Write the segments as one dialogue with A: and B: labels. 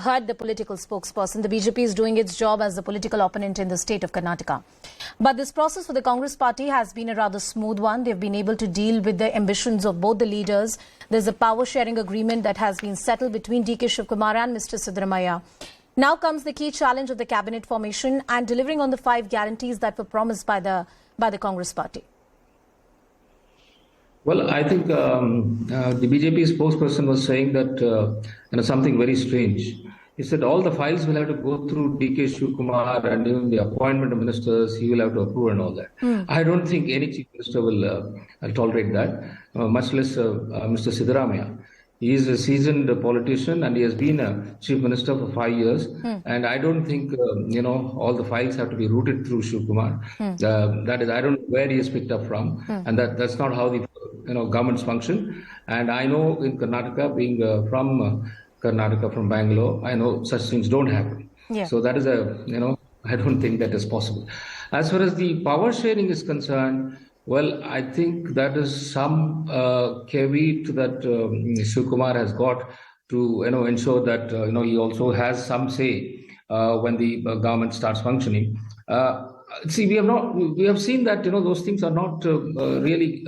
A: heard the political spokesperson. The BJP is doing its job as the political opponent in the state of Karnataka. But this process for the Congress party has been a rather smooth one. They've been able to deal with the ambitions of both the leaders. There's a power-sharing agreement that has been settled between D K Shivkumar and Mr. Siddaramaiah. Now comes the key challenge of the cabinet formation and delivering on the 5 guarantees that were promised by the Congress party.
B: Well, I think the BJP spokesperson was saying that something very strange. He said all the files will have to go through D K Shivkumar and even the appointment of ministers, he will have to approve and all that. I don't think any chief minister will tolerate that, much less Mr. Siddaramaiah. He is a seasoned politician and he has been a chief minister for 5 years. And I don't think, all the files have to be routed through Shivkumar. That is, I don't know where he has picked up from. And that's not how the governments function. And I know in Karnataka, being from Karnataka, from Bangalore, I know such things don't happen.
A: Yeah.
B: So that is I don't think that is possible. As far as the power sharing is concerned, well, I think that is some caveat that Shivkumar has got to ensure that he also has some say when the government starts functioning. See, we have seen that those things are not really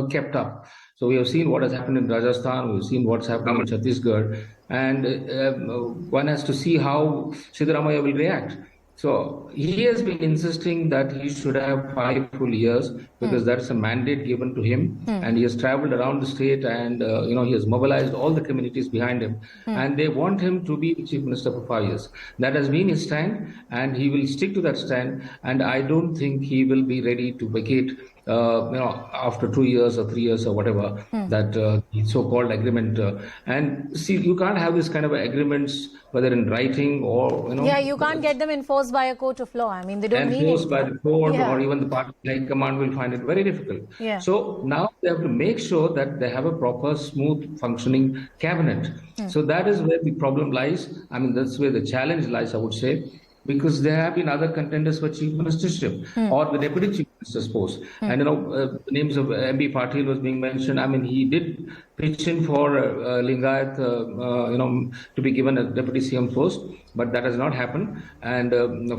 B: kept up. So we have seen what has happened in Rajasthan, we've seen what's happening in Chhattisgarh, and one has to see how Siddaramaiah will react. So he has been insisting that he should have 5 full years because that's a mandate given to him, and he has traveled around the state and he has mobilized all the communities behind him, and they want him to be the chief minister for 5 years. That has been his stand, and he will stick to that stand. And I don't think he will be ready to vacate after 2 years or 3 years or whatever that the so-called agreement. And see, you can't have this kind of agreements whether in writing or
A: Yeah, you can't get them enforced by a court of law. I mean, they don't mean it.
B: Enforced by the court, or even the party high command will find it very difficult.
A: Yeah.
B: So now they have to make sure that they have a proper, smooth, functioning cabinet. So that is where the problem lies. I mean, that's where the challenge lies, I would say. Because there have been other contenders for chief ministership or the deputy chief minister's post. And, the names of MB Patil was being mentioned. I mean, he did pitch in for Lingayat, to be given a deputy CM post, but that has not happened. And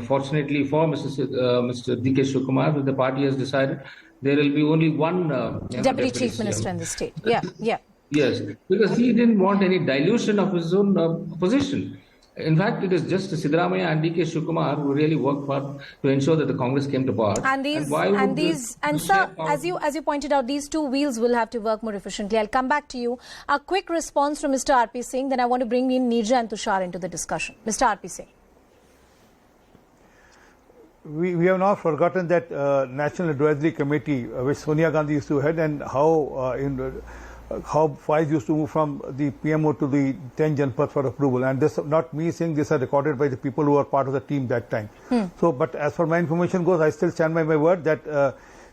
B: fortunately for Mr. D K Shivkumar, the party has decided there will be only one
A: deputy chief minister in the state. Yeah.
B: Yes, because he didn't want any dilution of his own position. In fact, it is just Siddaramaiah and D K Shivkumar who really worked hard to ensure that the Congress came to power.
A: And sir, as you pointed out, these 2 wheels will have to work more efficiently. I'll come back to you. A quick response from Mr. R P Singh. Then I want to bring in Neera and Tushar into the discussion. Mr. R P Singh.
C: We have not forgotten that National Advisory Committee which Sonia Gandhi used to head, and how files used to move from the PMO to the 10 Janpath for approval. And this, not me saying this, are recorded by the people who were part of the team that time. So, but as far my information goes, I still stand by my word that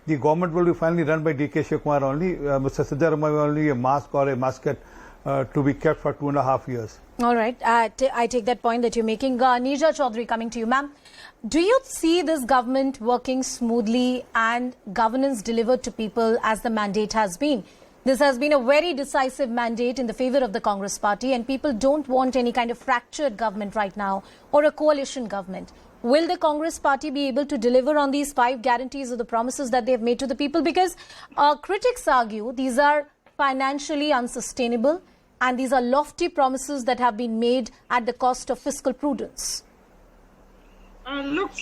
C: the government will be finally run by D K Shivkumar only. Mr. Siddaramaiah only a mask or a mascot to be kept for 2.5 years.
A: All right. I take that point that you're making. Neera Chowdhary, coming to you, ma'am. Do you see this government working smoothly and governance delivered to people as the mandate has been? This has been a very decisive mandate in the favor of the Congress party, and people don't want any kind of fractured government right now or a coalition government. Will the Congress party be able to deliver on these 5 guarantees or the promises that they have made to the people? Because critics argue these are financially unsustainable and these are lofty promises that have been made at the cost of fiscal prudence.
D: Look,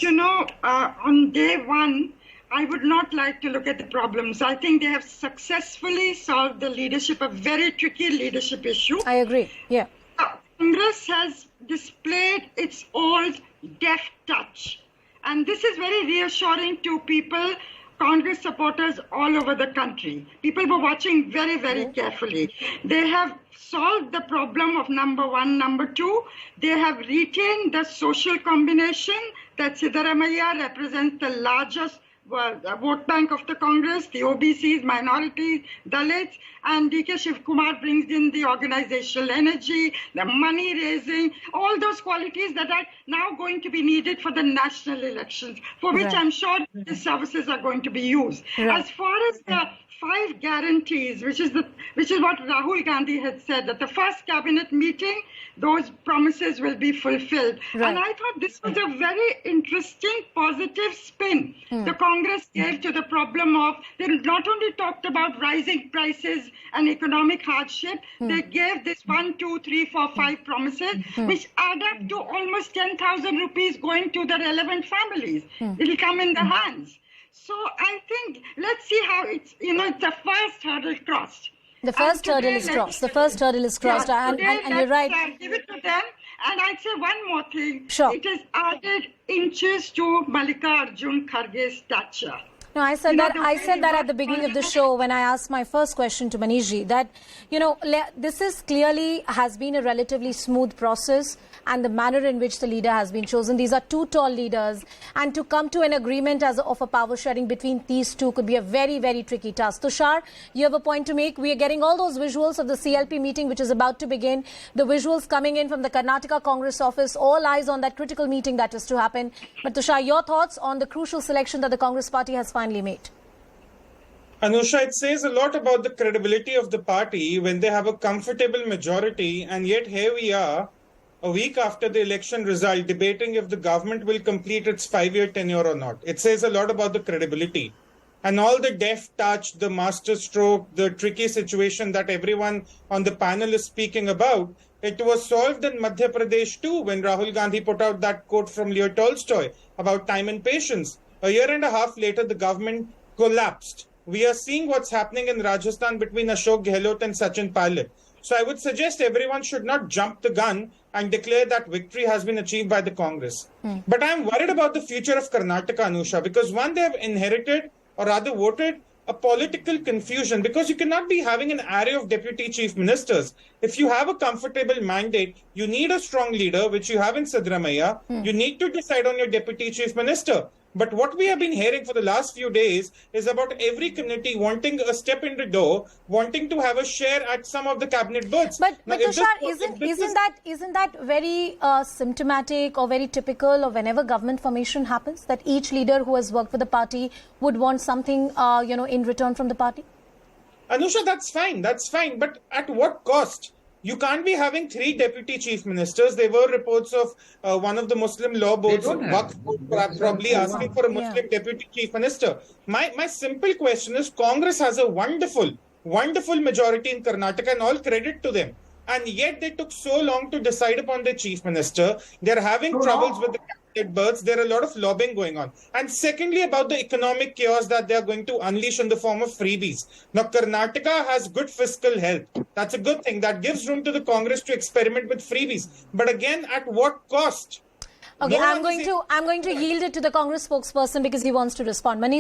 D: on day one, I would not like to look at the problems. I think they have successfully solved the leadership, a very tricky leadership issue.
A: I agree, yeah.
D: Congress has displayed its old deft touch. And this is very reassuring to people, Congress supporters all over the country. People were watching very, very carefully. They have solved the problem of number 1, number 2. They have retained the social combination that Siddaramaiah represents the largest the vote bank of the Congress, the OBCs, minorities, Dalits, and DK Shivkumar brings in the organizational energy, the money raising, all those qualities that are now going to be needed for the national elections, for which I'm sure these services are going to be used. As far as the 5 guarantees, which is what Rahul Gandhi had said, that the first cabinet meeting, those promises will be fulfilled. And I thought this was a very interesting, positive spin the Congress gave to the problem of, they not only talked about rising prices and economic hardship, they gave this 1, 2, 3, 4, 5 promises, which add up to almost 10,000 rupees going to the relevant families. It will come in the hands. So I think, let's see how it's the first hurdle crossed.
A: The first hurdle is crossed. The first hurdle is crossed. And you're right.
D: Give it to them. And I'd say one more thing.
A: Sure.
D: It has added inches to Mallikarjun Kharge's stature.
A: No, I said that at the beginning of the show when I asked my first question to Manishji, that, this is clearly has been a relatively smooth process, and the manner in which the leader has been chosen. These are 2 tall leaders, and to come to an agreement of a power sharing between these 2 could be a very, very tricky task. Tushar, you have a point to make. We are getting all those visuals of the CLP meeting, which is about to begin. The visuals coming in from the Karnataka Congress office, all eyes on that critical meeting that is to happen. But Tushar, your thoughts on the crucial selection that the Congress party has finally made?
E: Anusha, it says a lot about the credibility of the party when they have a comfortable majority, and yet here we are, a week after the election result, debating if the government will complete its 5-year tenure or not. It says a lot about the credibility. And all the deft touch, the master stroke, the tricky situation that everyone on the panel is speaking about, it was solved in Madhya Pradesh too, when Rahul Gandhi put out that quote from Leo Tolstoy about time and patience. A year and a half later, the government collapsed. We are seeing what's happening in Rajasthan between Ashok Gehlot and Sachin Pilot. So I would suggest everyone should not jump the gun and declare that victory has been achieved by the Congress. But I'm worried about the future of Karnataka, Anusha, because one, they have inherited, or rather voted, a political confusion, because you cannot be having an array of deputy chief ministers. If you have a comfortable mandate, you need a strong leader, which you have in Siddaramaiah. You need to decide on your deputy chief minister. But what we have been hearing for the last few days is about every community wanting a step in the door, wanting to have a share at some of the cabinet berths.
A: But Tushar, isn't that very symptomatic or very typical of whenever government formation happens, that each leader who has worked for the party would want something, in return from the party?
E: Anusha, that's fine. But at what cost? You can't be having 3 deputy chief ministers. There were reports of one of the Muslim law boards probably asking for a Muslim deputy chief minister. My simple question is, Congress has a wonderful majority in Karnataka, and all credit to them. And yet they took so long to decide upon their chief minister. They're having troubles with the cabinet berths. There are a lot of lobbying going on. And secondly, about the economic chaos that they are going to unleash in the form of freebies. Now, Karnataka has good fiscal health. That's a good thing. That gives room to the Congress to experiment with freebies. But again, at what cost?
A: Okay, I'm going to yield it to the Congress spokesperson because he wants to respond. Manish.